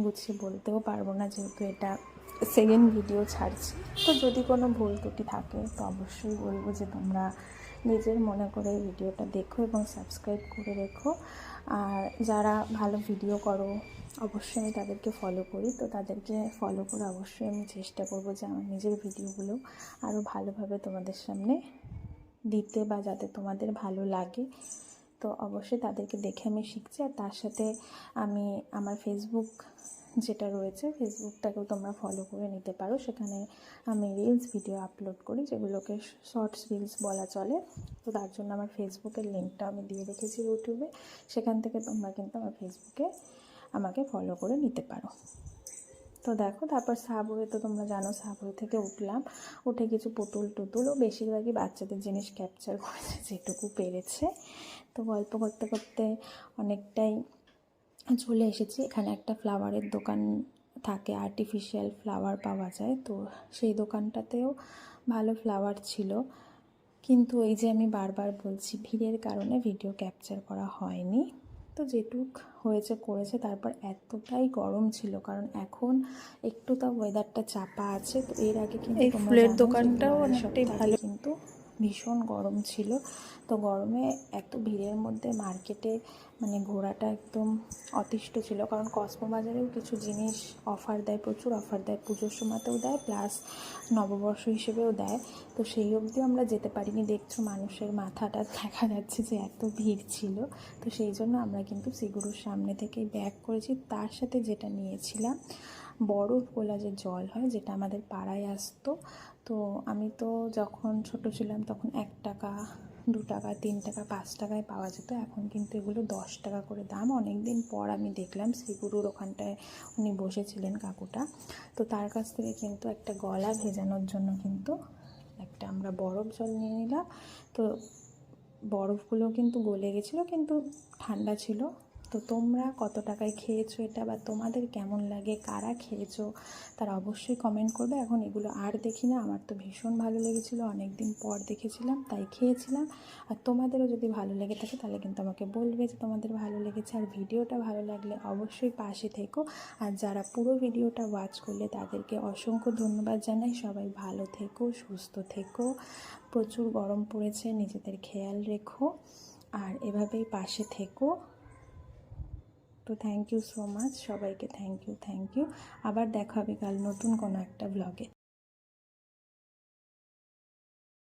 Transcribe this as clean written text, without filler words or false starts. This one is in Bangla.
গুছিয়ে বলতেও পারবো না, যেহেতু এটা সেকেন্ড ভিডিও ছাড়ছি। তো যদি কোনো ভুল ত্রুটি থাকে তো অবশ্যই বলবো যে তোমরা নিজের মনে করে ভিডিওটা দেখো এবং সাবস্ক্রাইব করে রেখো। আর যারা ভালো ভিডিও করো অবশ্যই আমি তাদেরকে ফলো করি, তো তাদেরকে ফলো করে অবশ্যই আমি চেষ্টা করব যে আমার নিজের ভিডিওগুলো আরও ভালোভাবে তোমাদের সামনে দিতে, বা যাতে তোমাদের ভালো লাগে। তো অবশ্যই তাদেরকে দেখে আমি শিখছি। আর তার সাথে আমি আমার ফেসবুক যেটা রয়েছে, ফেসবুকটাকেও তোমরা ফলো করে নিতে পারো। সেখানে আমি রিলস ভিডিও আপলোড করি, যেগুলোকে শর্টস রিলস বলা চলে। তো তার জন্য আমার ফেসবুকের লিঙ্কটা আমি দিয়ে রেখেছি ইউটিউবে, সেখান থেকে তোমরা কিন্তু আমার ফেসবুকে আমাকে ফলো করে নিতে পারো। তো দেখো, তারপর সাবওয়ে তো তোমরা জানো, সাবওয়ে থেকে উঠলাম, উঠে কিছু পুতুল ও বেশিরভাগই বাচ্চাদের জিনিস ক্যাপচার করেছে যেটুকু পেরেছে। তো গল্প করতে করতে অনেকটাই চলে এসেছি। এখানে একটা ফ্লাওয়ারের দোকান থাকে, আর্টিফিশিয়াল ফ্লাওয়ার পাওয়া যায়, তো সেই দোকানটাতেও ভালো ফ্লাওয়ার ছিল। কিন্তু এই যে আমি বারবার বলছি, ভিড়ের কারণে ভিডিও ক্যাপচার করা হয়নি। তো যেটুক হয়েছে করেছে। তারপর এতটাই গরম ছিল, কারণ এখন একটু তা ওয়েদারটা চাপা আছে। তো এর আগে কিন্তু এই তোমরা ফুলের জানো দোকানটাও যে অনেকটাই ভালো। কিন্তু ভীষণ গরম ছিল। তো গরমে এত ভিড়ের মধ্যে মার্কেটে মানে ঘোরাটা একদম অতিষ্ঠ ছিল, কারণ কসমো বাজারেও কিছু জিনিস অফার দেয়, প্রচুর অফার দেয়, পুজোর সময়তেও দেয়, প্লাস নববর্ষ হিসেবেও দেয়। তো সেই অবধি আমরা যেতে পারিনি। দেখছো মানুষের মাথাটা দেখা যাচ্ছে যে এত ভিড় ছিল। তো সেই জন্য আমরা কিন্তু সিগুরুর সামনে থেকেই ব্যাক করেছি। তার সাথে যেটা নিয়েছিলাম, বরফ গোলা যে জল হয়, যেটা আমাদের পাড়ায় আসতো। তো আমি তো যখন ছোট ছিলাম তখন 1 টাকা, 2 টাকা, 3 টাকা, 5 টাকায় পাওয়া যেত। এখন কিন্তু এগুলো 10 টাকা করে দাম। অনেক দিন পর আমি দেখলাম শ্রীগুরুর ওখানটায় উনি বসেছিলেন কাকুটা। তো তার কাছ থেকে কিন্তু একটা গলা ভেজানোর জন্য কিন্তু একটা আমরা বরফ জল নিয়ে নিলাম। তো বরফগুলো কিন্তু গলে গেছিলো, কিন্তু ঠান্ডা ছিল। তো তোমরা কত টাকায় খেয়েছো এটা, বা তোমাদের কেমন লাগে, কারা খেয়েছো তারা অবশ্যই কমেন্ট করবে। এখন এগুলো আর দেখি না, আমার তো ভীষণ ভালো লেগেছিলো, অনেক দিন পর দেখেছিলাম তাই খেয়েছিলাম। আর তোমাদেরও যদি ভালো লেগে থাকে তাহলে কিন্তু আমাকে বলবে যে তোমাদের ভালো লেগেছে। আর ভিডিওটা ভালো লাগলে অবশ্যই পাশে থেকো। আর যারা পুরো ভিডিওটা ওয়াচ করলে তাদেরকে অসংখ্য ধন্যবাদ জানাই। সবাই ভালো থেকো, সুস্থ থেকো। প্রচুর গরম পড়েছে, নিজেদের খেয়াল রেখো আর এভাবেই পাশে থেকো। তো থ্যাংক ইউ সো মাচ সবাইকে, থ্যাংক ইউ। আবার দেখা হবে কাল নতুন কোনো একটা ব্লগে।